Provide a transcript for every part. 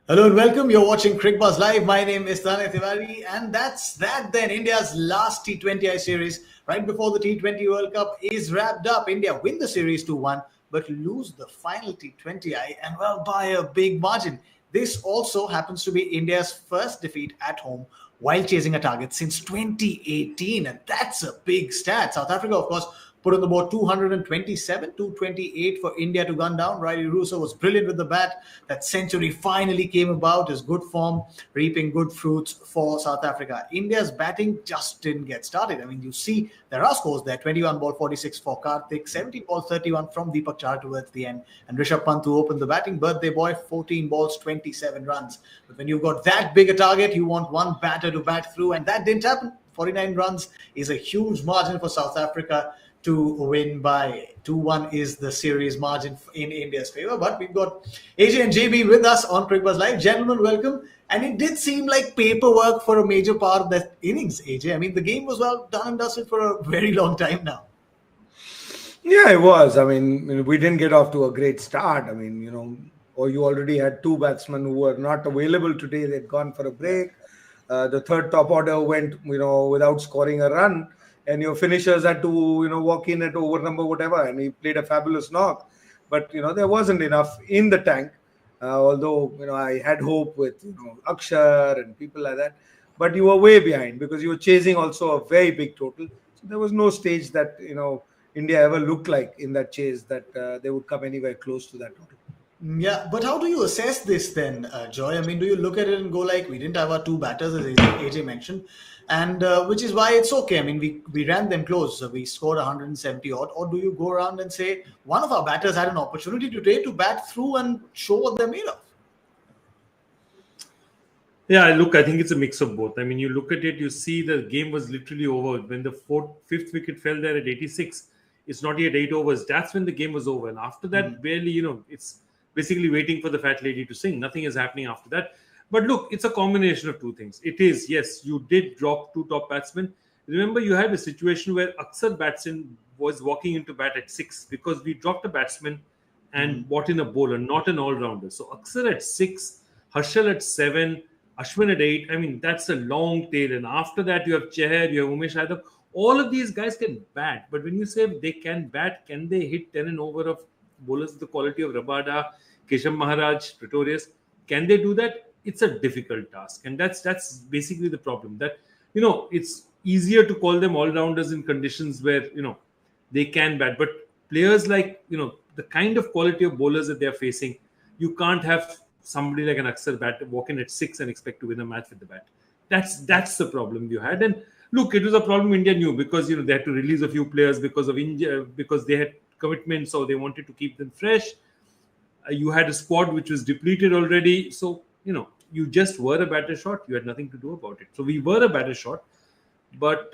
Hello and welcome. You're watching Cricbuzz Live. My name is Tanay Tiwari, and that's that then. India's last T20I series right before the T20 World Cup is wrapped up. India win the series 2-1, but lose the final T20I, and well, by a big margin. This also happens to be India's first defeat at home while chasing a target since 2018, and that's a big stat. South Africa, of course, put on the board 227, 228 for India to gun down. Riley Russo was brilliant with the bat. That century finally came about. His good form reaping good fruits for South Africa. India's batting just didn't get started. I mean, you see there are scores there. 21 ball 46 for Karthik, 17 ball 31 from Bhattacharjya towards the end. And Rishabh Pant to open the batting. Birthday boy, 14 balls, 27 runs. But when you've got that big a target, you want one batter to bat through. And that didn't happen. 49 runs is a huge margin for South Africa to win by 2-1 is the series margin in India's favor. But we've got AJ and JB with us on Cricbuzz Live. Gentlemen, welcome. And it did seem like paperwork for a major part of that innings, AJ. I mean, the game was well done and dusted for a very long time now. Yeah, it was. I mean, we didn't get off to a great start. I mean, or you already had two batsmen who were not available today. They'd gone for a break. The third top order went, without scoring a run. And your finishers had to, walk in at over number whatever, and he played a fabulous knock. But, there wasn't enough in the tank, although, I had hope with, Akshar and people like that. But you were way behind because you were chasing also a very big total. So there was no stage that, India ever looked like in that chase that they would come anywhere close to that total. Yeah, but how do you assess this then, Joy? I mean, do you look at it and go like, we didn't have our two batters, as AJ mentioned, and which is why it's okay. I mean, we ran them close. So we scored 170 odd. Or do you go around and say, one of our batters had an opportunity today to bat through and show what they're made of? Yeah, look, I think it's a mix of both. I mean, you look at it, you see the game was literally over. When the fifth wicket fell there at 86, it's not yet 8 overs. That's when the game was over. And after that, barely, it's basically waiting for the fat lady to sing. Nothing is happening after that. But look, it's a combination of two things. It is, yes, you did drop two top batsmen. Remember, you had a situation where Akshar Batson was walking into bat at 6 because we dropped a batsman and brought in a bowler, not an all-rounder. So Akshar at 6, Harshal at 7, Ashwin at 8. I mean, that's a long tail. And after that, you have Chahar, you have Umesh Yadav. All of these guys can bat. But when you say they can bat, can they hit 10 and over of bowlers of the quality of Rabada, Keshav Maharaj, Pretorius? Can they do that? It's a difficult task. And that's basically the problem. That, it's easier to call them all-rounders in conditions where, they can bat. But players like, the kind of quality of bowlers that they're facing, you can't have somebody like an Akshar bat walk in at 6 and expect to win a match with the bat. That's the problem you had. And look, it was a problem India knew because, they had to release a few players because of injury, because they had commitments or they wanted to keep them fresh. You had a squad which was depleted already. So, you just were a batter short. You had nothing to do about it. So we were a batter short. But,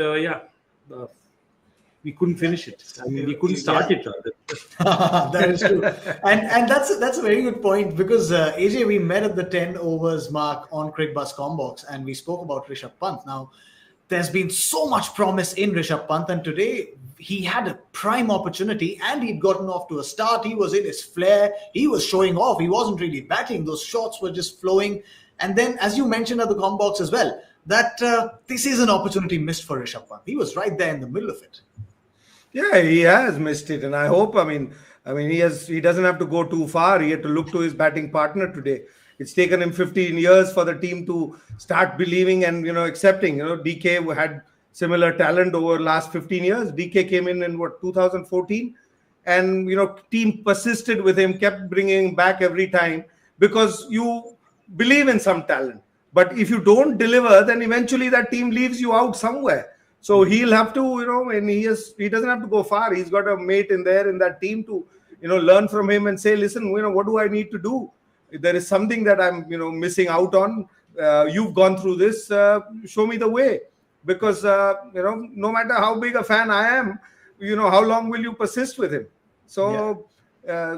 we couldn't finish it. I mean, we couldn't start it rather. That is true. And that's a very good point because, AJ, we met at the 10 overs mark on Cricbuzz Combox and we spoke about Rishabh Pant. Now, there's been so much promise in Rishabh Pant, and today he had a prime opportunity and he'd gotten off to a start. He was in his flair. He was showing off. He wasn't really batting. Those shots were just flowing. And then, as you mentioned at the Combox as well, that this is an opportunity missed for Rishabh Pant. He was right there in the middle of it. Yeah, he has missed it. And I hope, he doesn't have to go too far. He had to look to his batting partner today. It's taken him 15 years for the team to start believing and, accepting. DK had similar talent over last 15 years. DK came in 2014. And, team persisted with him, kept bringing him back every time because you believe in some talent. But if you don't deliver, then eventually that team leaves you out somewhere. So he'll have to, and he doesn't have to go far. He's got a mate in that team to, learn from him and say, listen, what do I need to do? If there is something that I'm, missing out on, you've gone through this, show me the way. Because, no matter how big a fan I am, how long will you persist with him? So,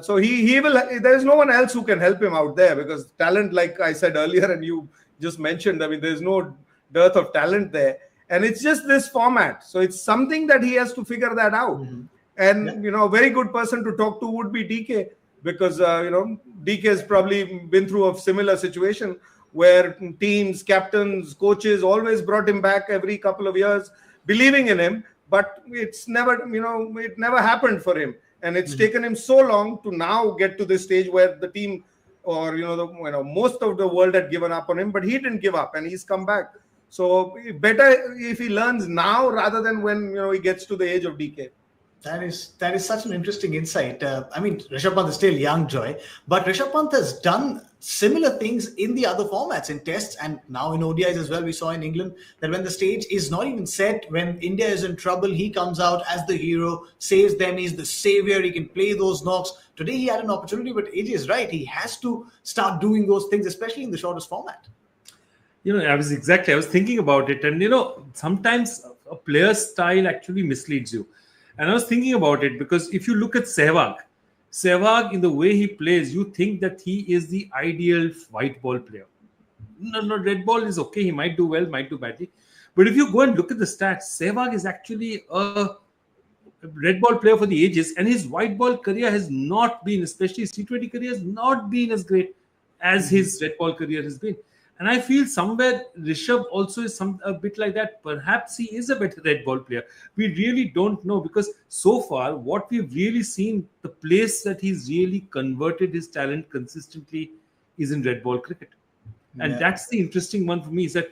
so he will, there is no one else who can help him out there because talent, like I said earlier, and you just mentioned, there's no dearth of talent there. And it's just this format. So it's something that he has to figure that out. And, a very good person to talk to would be DK. because DK has probably been through a similar situation where teams, captains, coaches always brought him back every couple of years, believing in him, but it's never, it never happened for him, and it's taken him so long to now get to this stage where the team, or most of the world had given up on him, but he didn't give up and he's come back. So better if he learns now rather than when he gets to the age of DK. That is such an interesting insight. I mean, Rishabh Pant is still young, Joy, but Rishabh Pant has done similar things in the other formats, in tests and now in ODIs as well. We saw in England that when the stage is not even set, when India is in trouble, he comes out as the hero, saves them, he's the savior, he can play those knocks. Today he had an opportunity, but AJ is right. He has to start doing those things, especially in the shortest format. I was thinking about it, and sometimes a player's style actually misleads you. And I was thinking about it because if you look at Sehwag in the way he plays, you think that he is the ideal white ball player. No, red ball is okay. He might do well, might do badly. But if you go and look at the stats, Sehwag is actually a red ball player for the ages, and his white ball career has not been, especially his T20 career, has not been as great as his red ball career has been. And I feel somewhere Rishabh also is a bit like that. Perhaps he is a better red ball player. We really don't know, because so far what we've really seen, the place that he's really converted his talent consistently is in red ball cricket. And that's the interesting one for me, is that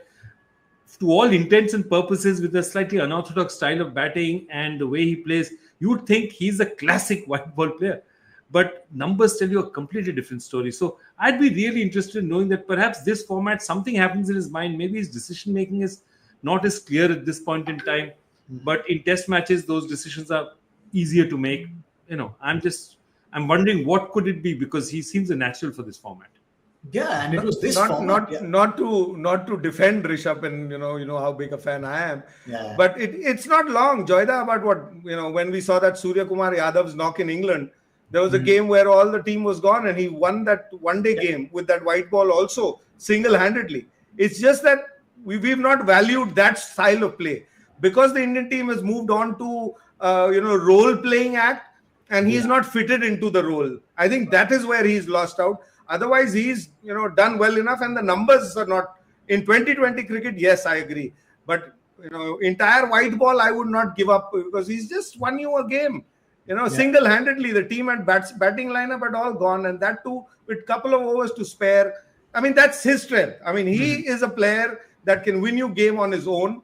to all intents and purposes, with a slightly unorthodox style of batting and the way he plays, you would think he's a classic white ball player. But numbers tell you a completely different story. So I'd be really interested in knowing that perhaps this format, something happens in his mind. Maybe his decision making is not as clear at this point in time. But in test matches, those decisions are easier to make. I'm wondering what could it be, because he seems a natural for this format. Yeah, and it was this not to defend Rishabh, and you know how big a fan I am. Yeah. But it's not long, Joyda, about when we saw that Surya Kumar Yadav's knock in England. There was a game where all the team was gone, and he won that one-day game with that white ball also single-handedly. It's just that we've not valued that style of play, because the Indian team has moved on to role-playing act, and he's not fitted into the role. I think that is where he's lost out. Otherwise, he's done well enough, and the numbers are not in 2020 cricket. Yes, I agree, but entire white ball I would not give up, because he's just won you a game. Single-handedly, the team and batting lineup had all gone, and that too with a couple of overs to spare. I mean, that's his strength. I mean, he is a player that can win you game on his own.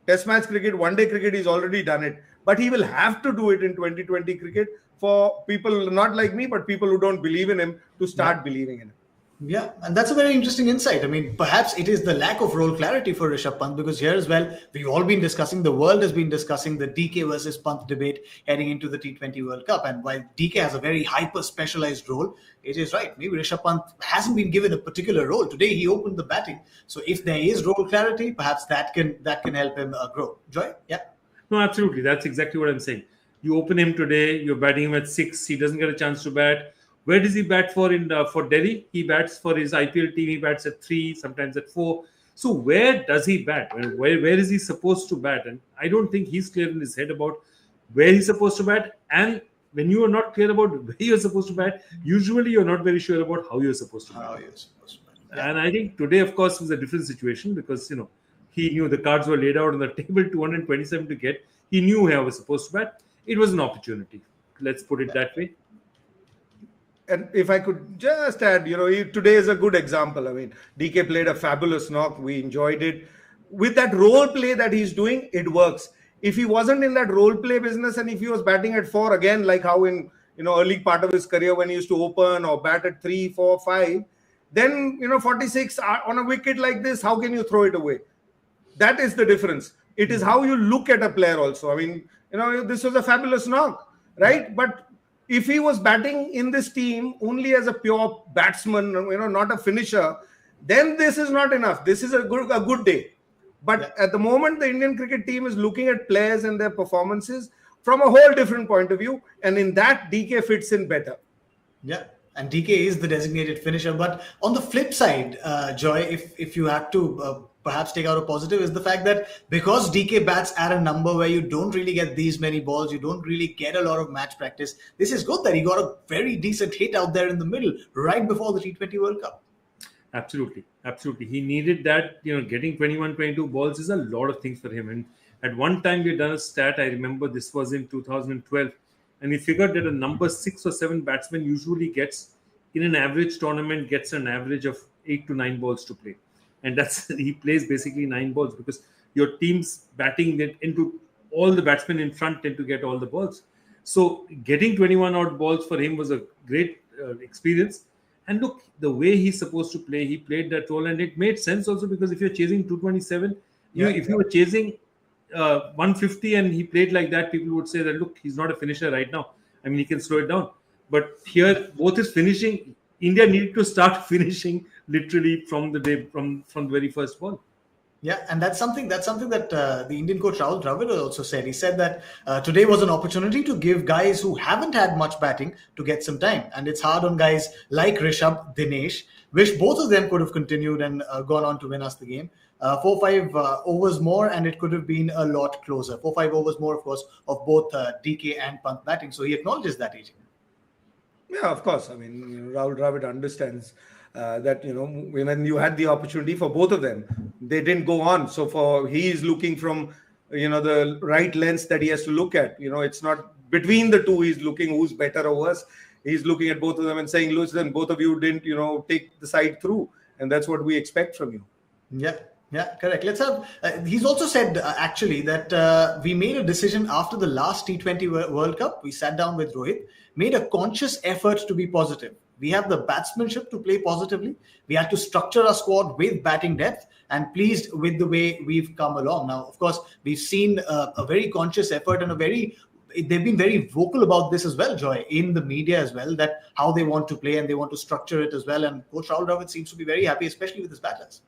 Test match cricket, one-day cricket, he's already done it. But he will have to do it in 2020 cricket for people not like me, but people who don't believe in him to start believing in him. Yeah, and that's a very interesting insight. I mean, perhaps it is the lack of role clarity for Rishabh Pant, because here as well, we've all been discussing, the world has been discussing the DK versus Pant debate heading into the T20 World Cup. And while DK has a very hyper-specialized role, it is right. Maybe Rishabh Pant hasn't been given a particular role. Today, he opened the batting. So if there is role clarity, perhaps that can help him grow. Joy? Yeah. No, absolutely. That's exactly what I'm saying. You open him today, you're batting him at 6, he doesn't get a chance to bat. Where does he bat for for Delhi? He bats for his IPL team. He bats at 3, sometimes at 4. So where does he bat? Where is he supposed to bat? And I don't think he's clear in his head about where he's supposed to bat. And when you are not clear about where you're supposed to bat, usually you're not very sure about how you're supposed to bat. Yeah. And I think today, of course, was a different situation, because he knew the cards were laid out on the table, 227 to get. He knew how he was supposed to bat. It was an opportunity. Let's put it that way. And if I could just add, today is a good example. I mean, DK played a fabulous knock. We enjoyed it. With that role play that he's doing, it works. If he wasn't in that role play business, and if he was batting at 4 again, like how in early part of his career when he used to open or bat at 3, 4, 5, then 46 on a wicket like this, how can you throw it away? That is the difference. It is how you look at a player also. I mean, this was a fabulous knock, right? But if he was batting in this team only as a pure batsman, not a finisher, then this is not enough. This is a good day. But at the moment, the Indian cricket team is looking at players and their performances from a whole different point of view. And in that, DK fits in better. Yeah. And DK is the designated finisher. But on the flip side, Joy, if you had to perhaps take out a positive is the fact that because DK bats at a number where you don't really get these many balls, you don't really get a lot of match practice. This is good that he got a very decent hit out there in the middle right before the T20 World Cup. Absolutely. He needed that. Getting 21, 22 balls is a lot of things for him. And at one time we had done a stat. I remember this was in 2012, and we figured that a number 6 or 7 batsman usually gets in an average tournament gets an average of 8 to 9 balls to play. And he plays basically 9 balls because your team's batting into all the batsmen in front tend to get all the balls. So getting 21 odd balls for him was a great experience. And look, the way he's supposed to play, he played that role, and it made sense also because if you're chasing 227, if you were chasing 150 and he played like that, people would say that, look, he's not a finisher right now. I mean, he can slow it down. But here, both is finishing. India needed to start finishing literally from the very first ball. Yeah, and that's something that the Indian coach Rahul Dravid also said. He said that today was an opportunity to give guys who haven't had much batting to get some time. And it's hard on guys like Rishabh, Dinesh. Wish both of them could have continued and gone on to win us the game. 4-5 overs more, and it could have been a lot closer. 4-5 overs more, of course, of both DK and Pant batting. So he acknowledges that, AJ. Yeah, of course. I mean, Rahul Dravid understands that, when you had the opportunity for both of them, they didn't go on. So he is looking from, the right lens that he has to look at. It's not between the two. He's looking who's better or worse. He's looking at both of them and saying, listen, both of you didn't, take the side through. And that's what we expect from you. Yeah, correct. Let's have. He's also said actually that we made a decision after the last T20 World Cup. We sat down with Rohit, made a conscious effort to be positive. We have the batsmanship to play positively. We had to structure our squad with batting depth, and pleased with the way we've come along. Now, of course, we've seen a very conscious effort and they've been very vocal about this as well, Joy, in the media as well, that how they want to play and they want to structure it as well. And Coach Rahul Dravid seems to be very happy, especially with his batters.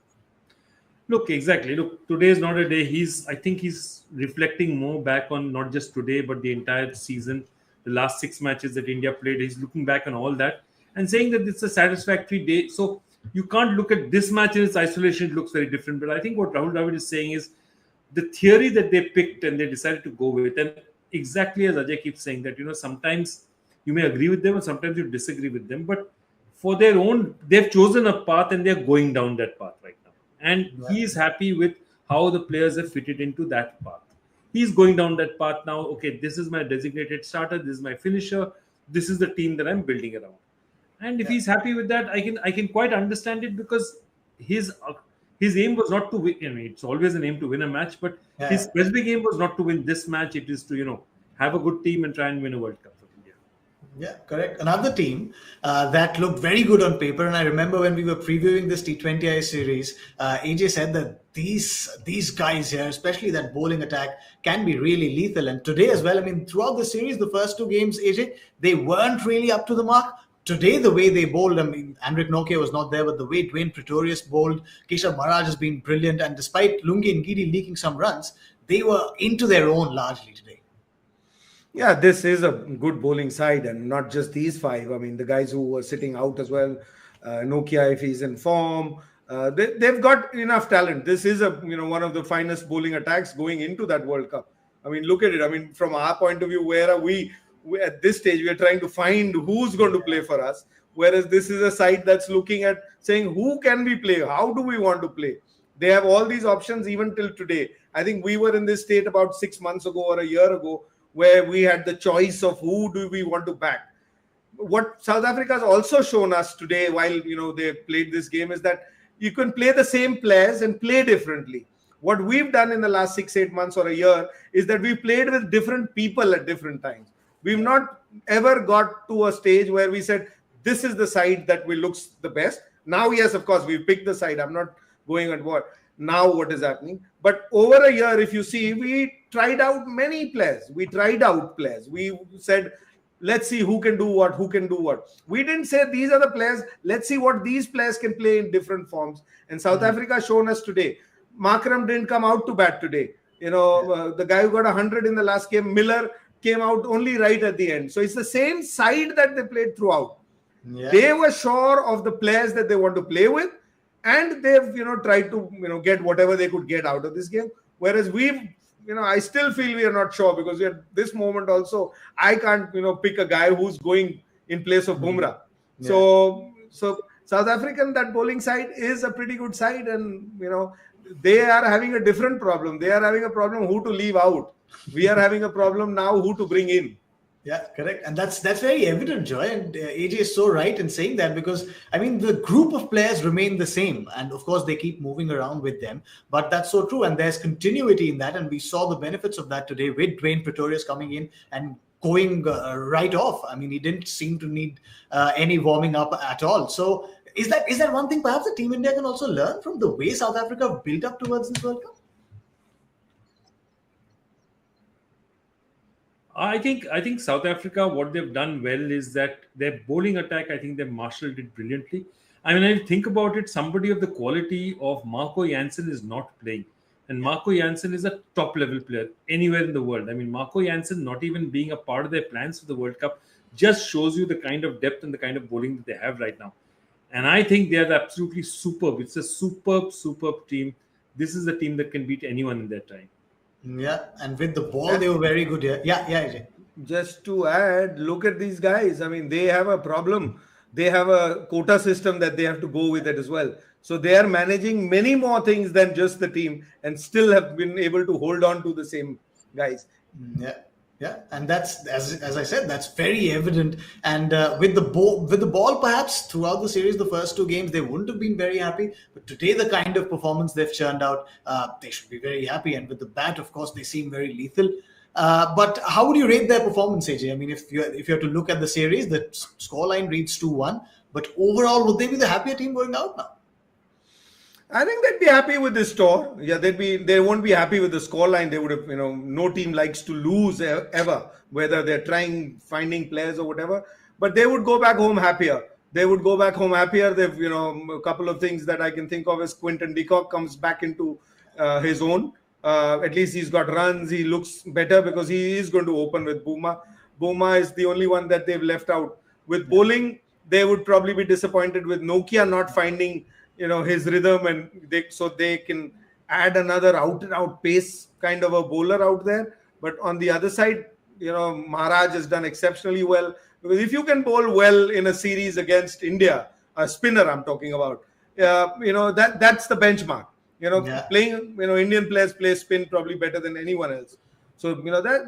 Look, exactly. Look, today is not a day. I think he's reflecting more back on not just today, but the entire season, the last 6 matches that India played. He's looking back on all that and saying that it's a satisfactory day. So you can't look at this match in its isolation. It looks very different. But I think what Rahul Dravid is saying is the theory that they picked and they decided to go with. And exactly as Ajay keeps saying that, sometimes you may agree with them and sometimes you disagree with them. But for their own, they've chosen a path and they're going down that path right now. And he is happy with how the players have fitted into that path. He's going down that path now. Okay, this is my designated starter. This is my finisher. This is the team that I'm building around. And if he's happy with that, I can quite understand it, because his aim was not to win. It's always an aim to win a match, but his specific aim was not to win this match. It is to have a good team and try and win a World Cup for India. Yeah, correct. Another team that looked very good on paper, and I remember when we were previewing this T20I series, AJ said that these guys here, especially that bowling attack, can be really lethal. And today as well, throughout the series, the first 2 games, AJ, they weren't really up to the mark. Today, the way they bowled, Anric Nokia was not there, but the way Dwayne Pretorius bowled, Keshav Maharaj has been brilliant. And despite Lungi and Giri leaking some runs, they were into their own largely today. Yeah, this is a good bowling side, and not just these 5. The guys who were sitting out as well, Nokia, if he's in form, they've got enough talent. This is one of the finest bowling attacks going into that World Cup. Look at it. From our point of view, where are we? At this stage, we are trying to find who's going to play for us. Whereas this is a side that's looking at saying, who can we play? How do we want to play? They have all these options even till today. I think we were in this state about 6 months ago or a year ago, where we had the choice of who do we want to back. What South Africa has also shown us today, while they played this game, is that you can play the same players and play differently. What we've done in the last 6-8 months or a year is that we played with different people at different times. We've not ever got to a stage where we said, this is the side that looks the best. Now, yes, of course, we've picked the side. I'm not going at what. Now what is happening? But over a year, if you see, we tried out many players. We tried out players. We said, let's see who can do what, We didn't say these are the players. Let's see what these players can play in different forms. And South Africa has shown us today. Markram didn't come out to bat today. The guy who got 100 in the last game, Miller, came out only right at the end. So it's the same side that they played throughout. Yeah. They were sure of the players that they want to play with. and they've tried to get whatever they could get out of this game. Whereas I still feel we are not sure, because at this moment also I can't pick a guy who's going in place of Bumrah. Yeah. So South African, that bowling side is a pretty good side, and they are having a different problem. They are having a problem who to leave out. We are having a problem now who to bring in. Yeah, correct. And that's very evident, Joy. And AJ is so right in saying that, because, I mean, the group of players remain the same. And of course, they keep moving around with them. But that's so true. And there's continuity in that. And we saw the benefits of that today with Dwayne Pretorius coming in and going right off. I mean, he didn't seem to need any warming up at all. So is that one thing perhaps the Team India can also learn from the way South Africa built up towards this World Cup? I think South Africa, what they've done well is that their bowling attack, I think they've marshaled it brilliantly. I mean, I think about it, somebody of the quality of Marco Jansen is not playing. And Marco Jansen is a top level player anywhere in the world. I mean, Marco Jansen not even being a part of their plans for the World Cup just shows you the kind of depth and the kind of bowling that they have right now. And I think they are absolutely superb. It's a superb team. This is a team that can beat anyone in their time. Yeah, and with the ball, they were very good here. Yeah, Ajay. Just to add, look at these guys. I mean, they have a problem. They have a quota system that they have to go with it as well. So they are managing many more things than just the team, and still have been able to hold on to the same guys. Yeah, and that's, as I said, that's very evident. And with the ball, perhaps throughout the series, the first two games, they wouldn't have been very happy. But today, the kind of performance they've churned out, they should be very happy. And with the bat, of course, they seem very lethal. But how would you rate their performance, AJ? I mean, if you have to look at the series, the scoreline reads 2-1. But overall, would they be the happier team going out now? I think they'd be happy with this score. Yeah, they won't be happy with the scoreline. They would have, no team likes to lose ever, whether they're finding players or whatever. But they would go back home happier. They've, a couple of things that I can think of is Quinton de Kock comes back into his own. At least he's got runs. He looks better because he is going to open with Buma. Buma is the only one that they've left out. With bowling, they would probably be disappointed with Nokia not finding his rhythm, and they can add another out and out pace kind of a bowler out there. But on the other side, Maharaj has done exceptionally well, because if you can bowl well in a series against India, a spinner I'm talking about, that's the benchmark. Playing, Indian players play spin probably better than anyone else. So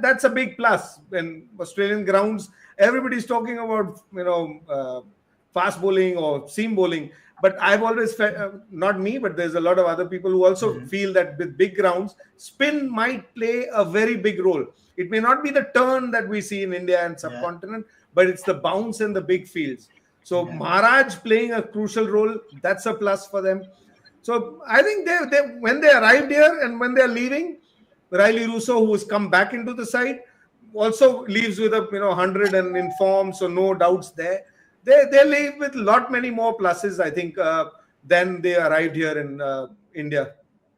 that's a big plus. And Australian grounds, everybody's talking about fast bowling or seam bowling. But I've always felt, not me, but there's a lot of other people who also feel that with big grounds, spin might play a very big role. It may not be the turn that we see in India and subcontinent, but it's the bounce and the big fields. So Maharaj playing a crucial role, that's a plus for them. So I think they when they arrived here and when they're leaving, Riley Russo, who has come back into the side, also leaves with a 100 and in form, so no doubts there. They leave with many more pluses, I think, than they arrived here in India.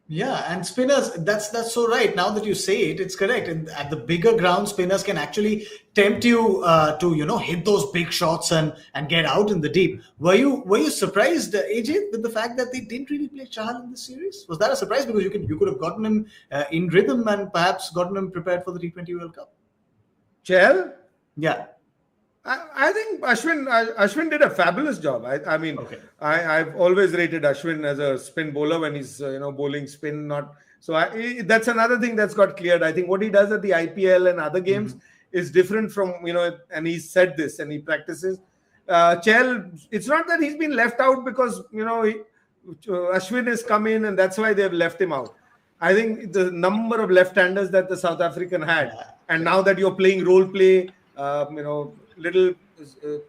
Yeah, and spinners, that's so right. Now that you say it, it's correct. And at the bigger ground, spinners can actually tempt you to hit those big shots and get out in the deep. Were you surprised, AJ, with the fact that they didn't really play Chahal in this series? Was that a surprise? Because you could have gotten him in rhythm and perhaps gotten him prepared for the T20 World Cup. Chahal? Yeah. I think Ashwin did a fabulous job. I've always rated Ashwin as a spin bowler when he's bowling spin. That's another thing that's got cleared. I think what he does at the IPL and other games is different from and he said this and he practices. Chahal, it's not that he's been left out because Ashwin has come in and that's why they've left him out. I think the number of left-handers that the South African had, and now that you're playing role play,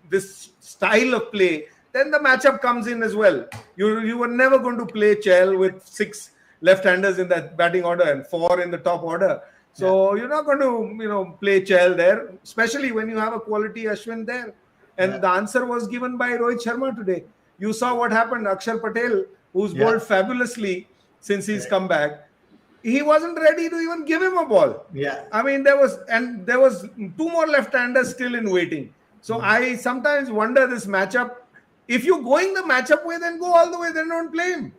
this style of play, then the matchup comes in as well. You were never going to play Chahal with 6 left-handers in that batting order and 4 in the top order. So you're not going to play Chahal there, especially when you have a quality Ashwin there. And the answer was given by Rohit Sharma today. You saw what happened. Akshar Patel, who's bowled fabulously since he's come back, he wasn't ready to even give him a ball. Yeah. I mean, there was 2 more left-handers still in waiting. So I sometimes wonder this matchup, If you're going the matchup way, then go all the way. Then don't play him.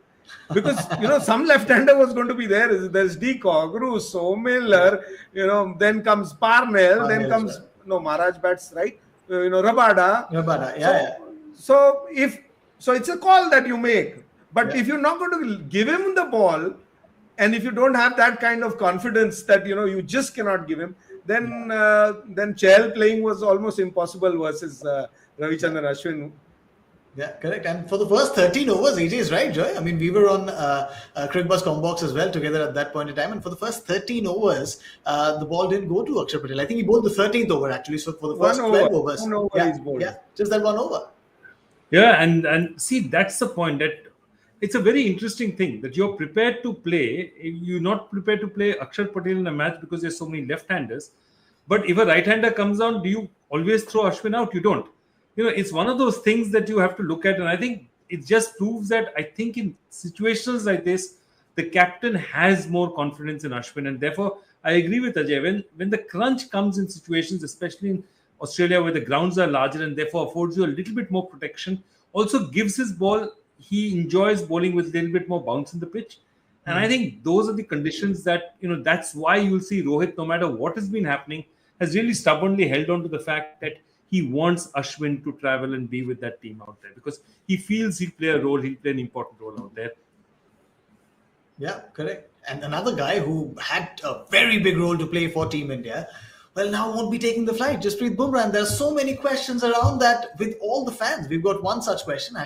Because, some left-hander was going to be there. There's De Kock, Russo, Miller, then comes Parnell, then comes, Maharaj bats, right? Rabada. So it's a call that you make. But if you're not going to give him the ball, and if you don't have that kind of confidence that, you just cannot give him, then Chahal playing was almost impossible versus Ravichandran Ashwin. Yeah, correct. And for the first 13 overs, AJ is right, Joy. I mean, we were on Cricbuzz Combox as well together at that point in time. And for the first 13 overs, the ball didn't go to Akshar Patel. I think he bowled the 13th over, actually. So for the first 12 overs. Just that one over. Yeah, and see, that's the point. That it's a very interesting thing that you're prepared to play. You're not prepared to play Akshar Patel in a match because there's so many left-handers. But if a right-hander comes down, do you always throw Ashwin out? You don't. It's one of those things that you have to look at. And I think it just proves that I think in situations like this, the captain has more confidence in Ashwin. And therefore, I agree with Ajay. When the crunch comes in situations, especially in Australia where the grounds are larger and therefore affords you a little bit more protection, also gives his ball, he enjoys bowling with a little bit more bounce in the pitch. And I think those are the conditions that, that's why you'll see Rohit, no matter what has been happening, has really stubbornly held on to the fact that he wants Ashwin to travel and be with that team out there because he feels he'll play an important role out there. Yeah, correct. And another guy who had a very big role to play for Team India, well, now won't be taking the flight, Jasprit Bumrah. And there are so many questions around that with all the fans. We've got one such question,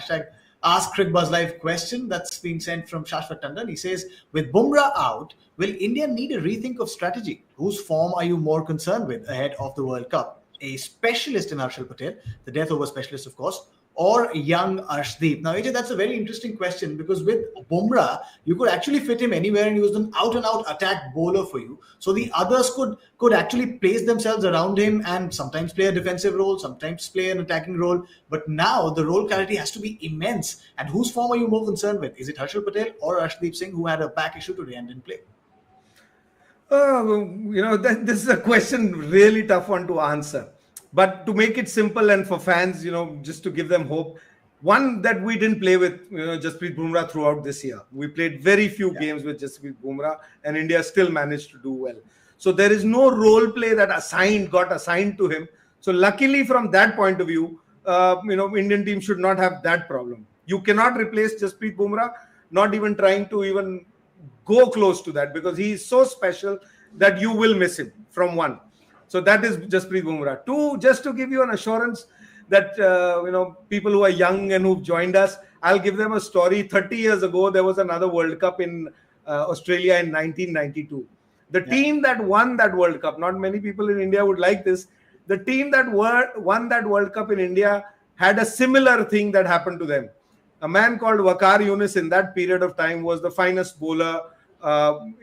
#Ask Cricbuzz Live question that's being sent from Shashwat Tandon. He says, with Bumrah out, will India need a rethink of strategy? Whose form are you more concerned with ahead of the World Cup? A specialist in Harshal Patel, the death over specialist, of course, or young Arshdeep? Now, AJ, that's a very interesting question because with Bumrah, you could actually fit him anywhere and he was an out-and-out attack bowler for you. So the others could actually place themselves around him and sometimes play a defensive role, sometimes play an attacking role. But now the role clarity has to be immense. And whose form are you more concerned with? Is it Harshal Patel or Arshdeep Singh, who had a back issue today and didn't play? This is a question really tough one to answer. But to make it simple and for fans, just to give them hope, one that we didn't play with, Jasprit Bumrah throughout this year. We played very few games with Jasprit Bumrah, and India still managed to do well. So there is no role play that got assigned to him. So luckily, from that point of view, Indian team should not have that problem. You cannot replace Jasprit Bumrah, not even trying to even go close to that because he is so special that you will miss him from one. So that is Jasprit Bumrah. Two, just to give you an assurance that, people who are young and who've joined us, I'll give them a story. 30 years ago, there was another World Cup in Australia in 1992. The team that won that World Cup, not many people in India would like this. The team that won that World Cup in India had a similar thing that happened to them. A man called Waqar Younis in that period of time was the finest bowler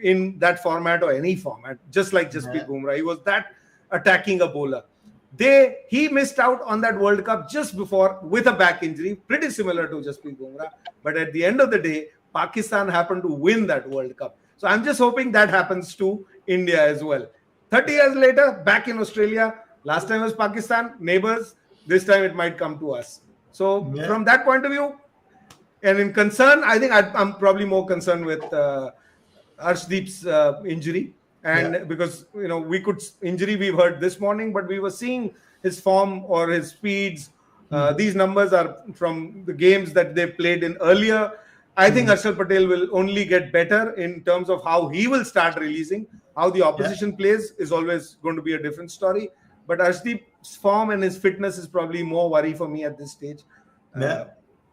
in that format or any format, just like Jasprit Bumrah. He was that attacking a bowler. He missed out on that World Cup just before with a back injury, pretty similar to Jasprit Bumrah. But at the end of the day, Pakistan happened to win that World Cup. So I'm just hoping that happens to India as well. 30 years later, back in Australia, last time was Pakistan, neighbors. This time it might come to us. So from that point of view, and in concern, I think I'm probably more concerned with Arshdeep's injury. And because, injury we've heard this morning, but we were seeing his form or his speeds. These numbers are from the games that they played in earlier. I think Harshal Patel will only get better in terms of how he will start releasing. How the opposition plays is always going to be a different story. But Arshdeep's form and his fitness is probably more worry for me at this stage.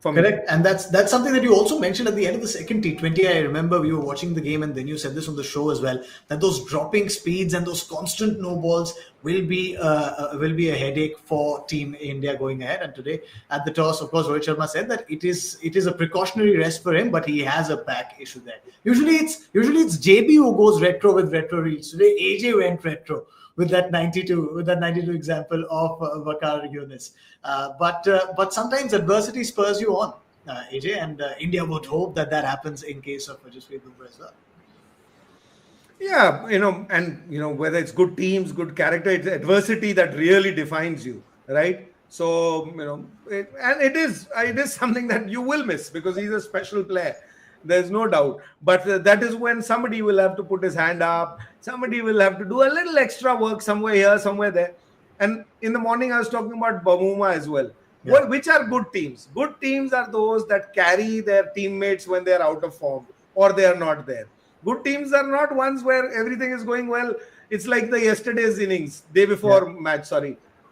Correct. And that's something that you also mentioned at the end of the second T20. I remember we were watching the game and then you said this on the show as well, that those dropping speeds and those constant no balls will be a headache for Team India going ahead. And today at the toss, of course, Rohit Sharma said that it is a precautionary rest for him, but he has a back issue there. Usually it's JB who goes retro with retro reads. Today AJ went retro with that 92 example of Waqar Younis. But sometimes adversity spurs you on, AJ, and India would hope that happens in case of Jasprit Bumrah as well. Yeah, whether it's good teams, good character, it's adversity that really defines you, right? So, and it is something that you will miss because he's a special player. There's no doubt. But that is when somebody will have to put his hand up. Somebody will have to do a little extra work somewhere here, somewhere there. And in the morning, I was talking about Bamuma as well. Yeah. Which are good teams? Good teams are those that carry their teammates when they're out of form or they are not there. Good teams are not ones where everything is going well. It's like the yesterday's innings, day before match,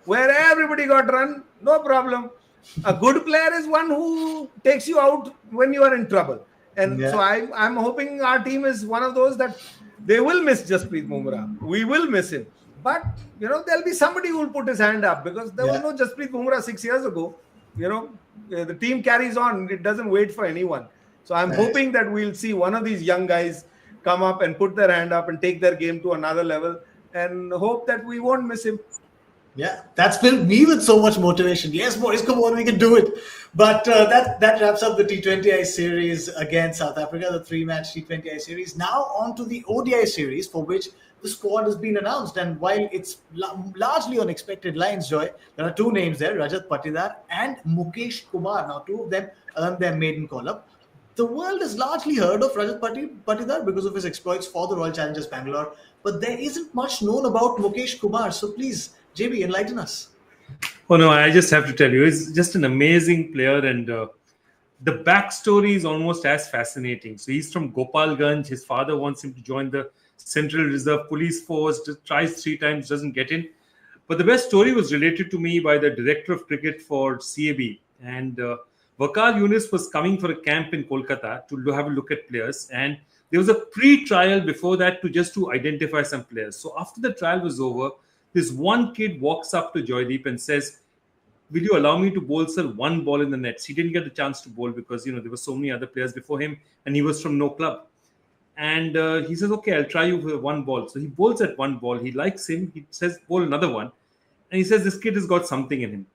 where everybody got run, no problem. A good player is one who takes you out when you are in trouble. And so I'm hoping our team is one of those that they will miss Jasprit Bumrah. We will miss him. But, there'll be somebody who will put his hand up because there was no Jasprit Bumrah 6 years ago. The team carries on. It doesn't wait for anyone. So I'm hoping that we'll see one of these young guys come up and put their hand up and take their game to another level and hope that we won't miss him. Yeah, that's filled me with so much motivation. Yes, boys, come on, we can do it. But that wraps up the T20I series against South Africa, the 3-match T20I series. Now on to the ODI series, for which the squad has been announced. And while it's largely on expected lines, Joy, there are two names there, Rajat Patidar and Mukesh Kumar. Now, two of them earned their maiden call-up. The world has largely heard of Rajat Patidar because of his exploits for the Royal Challengers Bangalore. But there isn't much known about Mukesh Kumar. So please, JB, enlighten us. Oh, no, I just have to tell you, he's just an amazing player. And the backstory is almost as fascinating. So he's from Gopalganj. His father wants him to join the Central Reserve Police Force, tries 3 times, doesn't get in. But the best story was related to me by the director of cricket for CAB. And Waqar Yunus was coming for a camp in Kolkata to have a look at players. And there was a pre-trial before that to identify some players. So after the trial was over, this one kid walks up to Joydeep and says, "Will you allow me to bowl, sir, one ball in the nets?" He didn't get a chance to bowl because, there were so many other players before him and he was from no club. And he says, "Okay, I'll try you for one ball." So he bowls at one ball. He likes him. He says, "Bowl another one." And he says, "This kid has got something in him."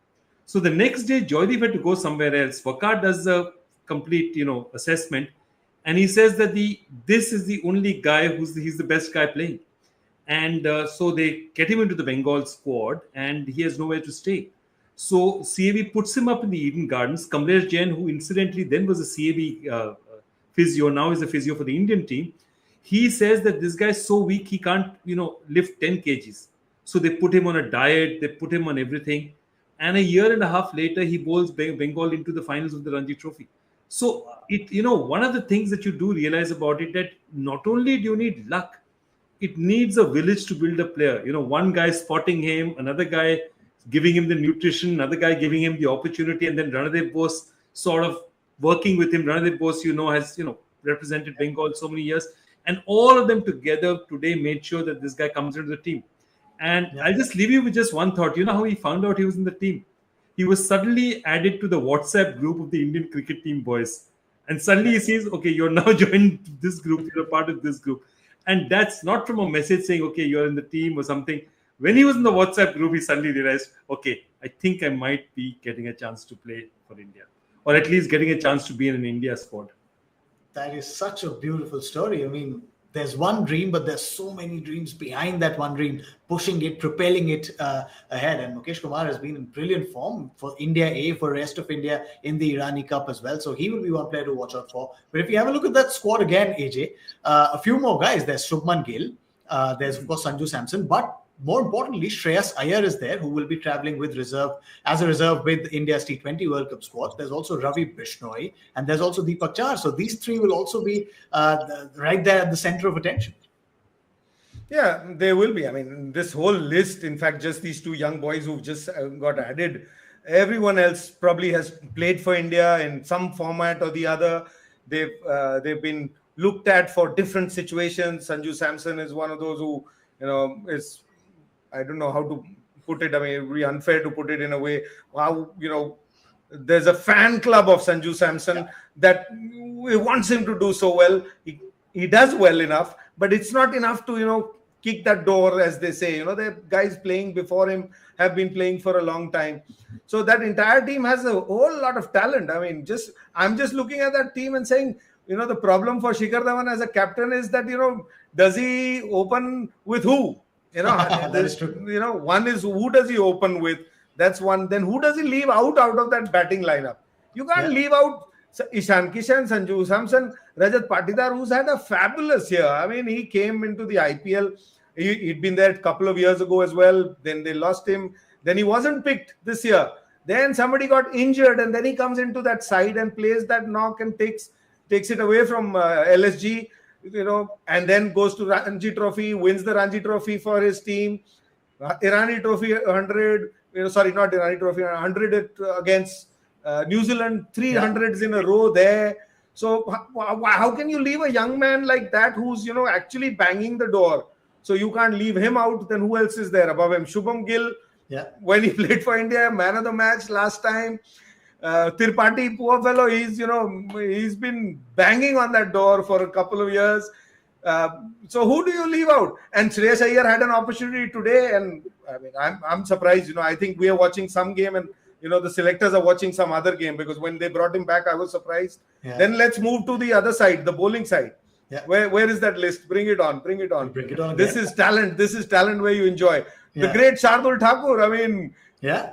So the next day, Joydeep had to go somewhere else. Waqar does a complete, assessment. And he says that this is the only guy he's the best guy playing. And so they get him into the Bengal squad and he has nowhere to stay. So CAB puts him up in the Eden Gardens. Kamlesh Jain, who incidentally then was a CAB physio, now is a physio for the Indian team. He says that this guy is so weak, he can't, lift 10 kgs. So they put him on a diet, they put him on everything. And a year and a half later, he bowls Bengal into the finals of the Ranji Trophy. So, one of the things that you do realize about it, that not only do you need luck, it needs a village to build a player. One guy spotting him, another guy giving him the nutrition, another guy giving him the opportunity, and then Ranadip Bose sort of working with him. Ranadip Bose, has, represented Bengal so many years. And all of them together today made sure that this guy comes into the team. And I'll just leave you with just one thought. You know how he found out he was in the team? He was suddenly added to the WhatsApp group of the Indian cricket team boys. And suddenly he says, "Okay, you're now joined this group. You're a part of this group." And that's not from a message saying, "Okay, you're in the team" or something. When he was in the WhatsApp group, he suddenly realized, "Okay, I think I might be getting a chance to play for India." Or at least getting a chance to be in an India squad. That is such a beautiful story. I mean, there's one dream, but there's so many dreams behind that one dream, pushing it, propelling it ahead. And Mukesh Kumar has been in brilliant form for India for rest of India in the Irani Cup as well. So he will be one player to watch out for. But if you have a look at that squad again, AJ, a few more guys. There's Shubman Gill. There's, of course, Sanju Samson. But more importantly, Shreyas Iyer is there, who will be traveling with as a reserve with India's T20 World Cup squad. There's also Ravi Bishnoi, and there's also Deepak Char. So these three will also be right there at the center of attention. Yeah, they will be. I mean, this whole list, in fact, just these two young boys who've just got added, everyone else probably has played for India in some format or the other. They've been looked at for different situations. Sanju Samson is one of those who, is, I don't know how to put it. I mean, it would be unfair to put it in a way. Wow, there's a fan club of Sanju Samson that wants him to do so well. He does well enough, but it's not enough to, kick that door, as they say. The guys playing before him have been playing for a long time. So that entire team has a whole lot of talent. I mean, I'm just looking at that team and saying, the problem for Shikhar Dhawan as a captain is that, does he open with who? That is true. One is, who does he open with? That's one. Then who does he leave out of that batting lineup? You can't leave out Ishan Kishan, Sanju Samson, Rajat Patidar, who's had a fabulous year. I mean, he came into the IPL. He'd been there a couple of years ago as well. Then they lost him. Then he wasn't picked this year. Then somebody got injured, and then he comes into that side and plays that knock and takes it away from LSG, and then goes to Ranji Trophy, wins the Ranji Trophy for his team. Irani Trophy 100, not Irani Trophy 100 against New Zealand, 300s in a row there. So how can you leave a young man like that who's actually banging the door? So you can't leave him out. Then who else is there above him? Shubham Gill, when he played for India, man of the match last time. Tirpati, poor fellow, he's been banging on that door for a couple of years. So who do you leave out? And Shreyas Iyer had an opportunity today, and I mean, I'm surprised. I think we are watching some game, and the selectors are watching some other game, because when they brought him back, I was surprised. Then let's move to the other side, the bowling side. Where is that list? Bring it on. Bring it on. This is talent. This is talent where you enjoy. The great Shardul Thakur. I mean,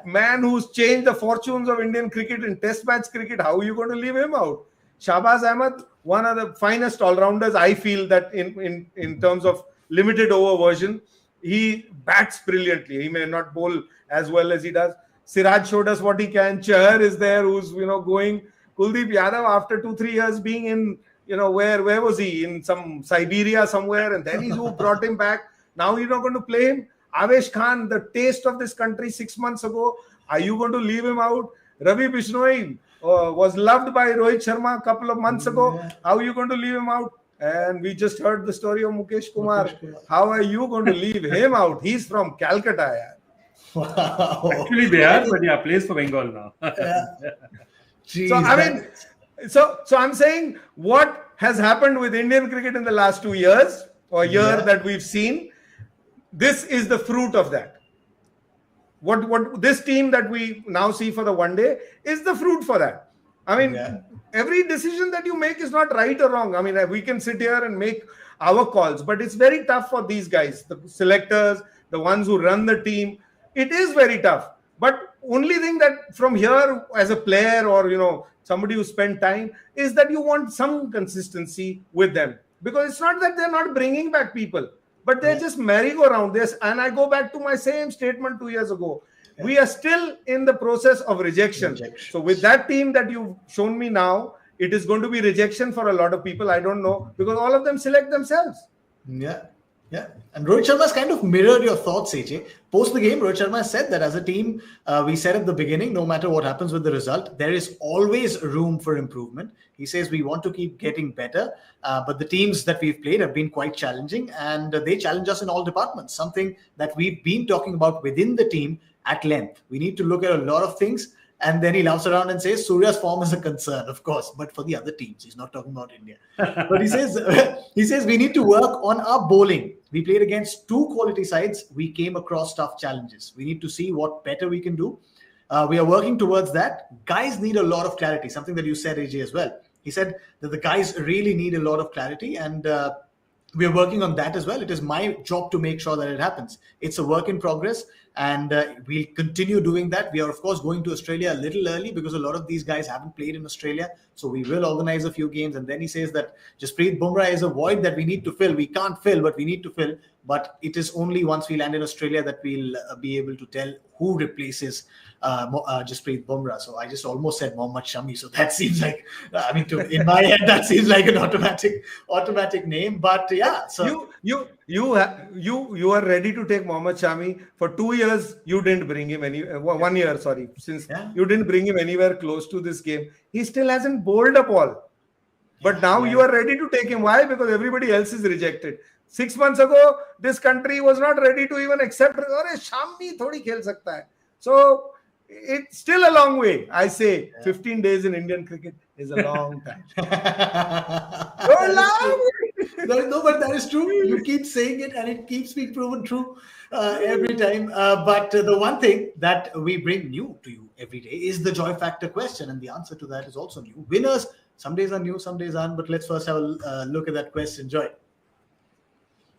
man who's changed the fortunes of Indian cricket in Test match cricket. How are you going to leave him out? Shahbaz Ahmed, one of the finest all-rounders, I feel, that in terms of limited over version. He bats brilliantly. He may not bowl as well as he does. Siraj showed us what he can. Chahar is there, who's going. Kuldeep Yadav, after 2-3 years being in, where was he? In some Siberia somewhere, and then he's who brought him back. Now you're not going to play him. Avesh Khan, the taste of this country 6 months ago. Are you going to leave him out? Ravi Bishnoi was loved by Rohit Sharma a couple of months ago. How are you going to leave him out? And we just heard the story of Mukesh Kumar. How are you going to leave him out? He's from Calcutta. Wow. Actually, they are, but plays for Bengal now. Jeez, so I mean, so I'm saying what has happened with Indian cricket in the last 2 years or year that we've seen. This is the fruit of that. What this team that we now see for the one day is the fruit for that. I mean, every decision that you make is not right or wrong. I mean, we can sit here and make our calls, but it's very tough for these guys, the selectors, the ones who run the team. It is very tough. But only thing that from here as a player or, somebody who spent time is that you want some consistency with them. Because it's not that they're not bringing back people, but they're just merry-go-round this. And I go back to my same statement 2 years ago. We are still in the process of rejection. So with that team that you've shown me now, it is going to be rejection for a lot of people. I don't know, because all of them select themselves. Yeah. And Rohit Sharma has kind of mirrored your thoughts, AJ. Post the game, Rohit Sharma said that as a team, we said at the beginning, no matter what happens with the result, there is always room for improvement. He says we want to keep getting better, but the teams that we've played have been quite challenging, and they challenge us in all departments, something that we've been talking about within the team at length. We need to look at a lot of things. And then he laughs around and says, Surya's form is a concern, of course, but for the other teams. He's not talking about India. But he says we need to work on our bowling. We played against two quality sides. We came across tough challenges. We need to see what better we can do. We are working towards that. Guys need a lot of clarity, something that you said, AJ, as well. He said that the guys really need a lot of clarity, and we are working on that as well. It is my job to make sure that it happens. It's a work in progress. And we'll continue doing that. We are, of course, going to Australia a little early because a lot of these guys haven't played in Australia. So we will organize a few games. And then he says that Jasprit Bumrah is a void that we need to fill. We can't fill, but we need to fill. But it is only once we land in Australia that we'll be able to tell who replaces Jasprit Bumrah. So I just almost said Mohammad Shami. So that seems like, in my head, that seems like an automatic name. But yeah, so you are ready to take Mohammad Shami. For 2 years. You didn't bring him 1 year. Sorry, since you didn't bring him anywhere close to this game. He still hasn't bowled a ball. But now you are ready to take him. Why? Because everybody else is rejected. 6 months ago, this country was not ready to even accept. Shami thodi khel sakta hai. So it's still a long way. I say 15 days in Indian cricket is a long time. No, but that is true. You keep saying it and it keeps being proven true every time. But the one thing that we bring new to you every day is the joy factor question. And the answer to that is also new. Winners, some days are new, some days aren't. But let's first have a look at that question. Joy.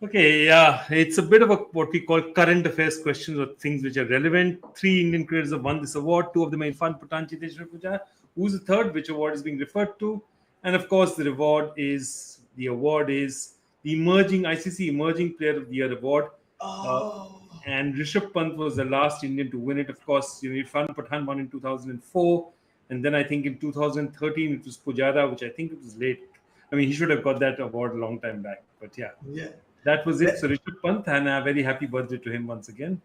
Okay, yeah, it's a bit of a what we call current affairs questions or things which are relevant. 3 Indian cricketers have won this award. 2 of them are Irfan Pathan, Chiteshwar Pujara. Who's the third? Which award is being referred to? And of course, the award is the emerging ICC Emerging Player of the Year award. And Rishabh Pant was the last Indian to win it. Of course, Irfan Pathan won in 2004, and then I think in 2013 it was Pujara, which I think it was late. I mean, he should have got that award a long time back. But yeah. That was it. So Rishabh Pant, and a very happy birthday to him once again.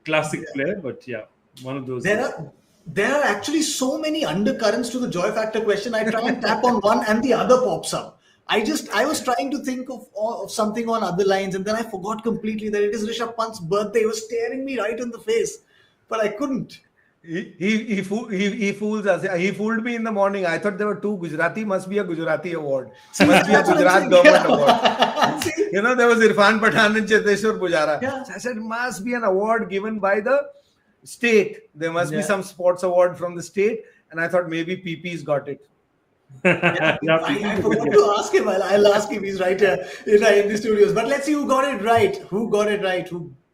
Classic player, but yeah, one of those. There are actually so many undercurrents to the joy factor question. I try and tap on one and the other pops up. I was trying to think of something on other lines, and then I forgot completely that it is Rishabh Pant's birthday. He was staring me right in the face, but I couldn't. He fools us. He fooled me in the morning. I thought there were 2 Gujarati. Must be a Gujarati award. Must be a Gujarat government award. There was Irfan Pathan and Cheteshwar Pujara. Yeah. So I said, must be an award given by the state. There must be some sports award from the state. And I thought maybe PP's got it. I forgot to ask him. I'll ask him. He's right here in the studios. But let's see who got it right.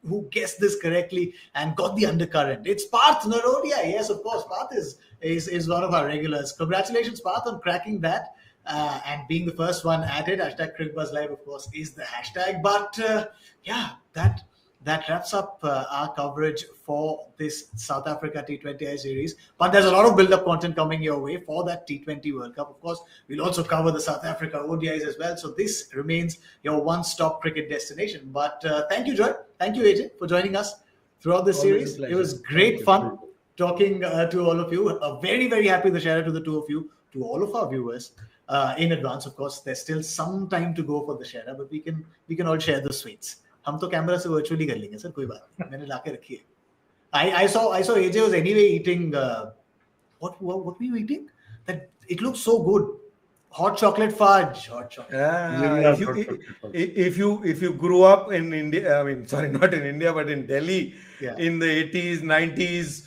Who guessed this correctly and got the undercurrent. It's Parth Narodia. Yes, of course. Parth is one of our regulars. Congratulations, Parth, on cracking that and being the first one at it. Hashtag Cricbuzz Live, of course, is the hashtag. But that wraps up our coverage for this South Africa T20I series. But there's a lot of build-up content coming your way for that T20 World Cup. Of course, we'll also cover the South Africa ODIs as well. So this remains your one-stop cricket destination. But thank you, Joy. Thank you, AJ, for joining us throughout this series. It was great fun talking to all of you. Very, very happy to share it to the two of you, to all of our viewers in advance. Of course, there's still some time to go for the share, but we can all share the sweets. हम तो camera से virtually कर लेंगे sir, कोई बात नहीं, मैंने लाके रखी है. I saw AJ was anyway eating what were you eating? That it looks so good. Hot chocolate fudge. Yeah, if you grew up in India, I mean, sorry, not in India, but in Delhi in the 80s, 90s,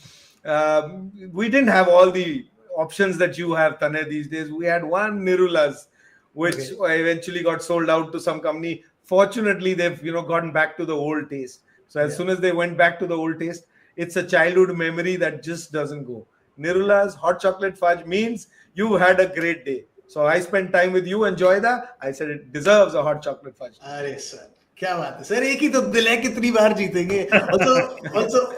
we didn't have all the options that you have, Tanay, these days. We had one Nirula's, which eventually got sold out to some company. Fortunately, they've gotten back to the old taste. So as soon as they went back to the old taste, it's a childhood memory that just doesn't go. Nirula's hot chocolate fudge means you had a great day. So I spent time with you and Joyda. I said it deserves a hot chocolate fudge. अरे sir, क्या बात है sir, एक ही तो दिल है, कितनी बार जीतेंगे.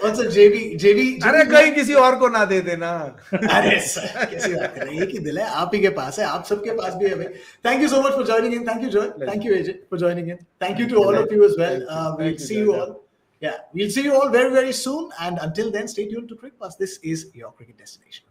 Also JB अरे कहीं किसी और को ना दे देना. अरे सर, कैसी बात कर रहे हैं, एक ही दिल है, आप ही के पास है, आप सबके पास भी है भाई. Thank you so much for joining in. Thank you, Joy. Thank you, AJ, for joining in. Thank you to all of you as well. We'll see you all. Yeah, we'll see you all very, very soon. And until then, stay tuned to Cricbuzz. This is your cricket destination.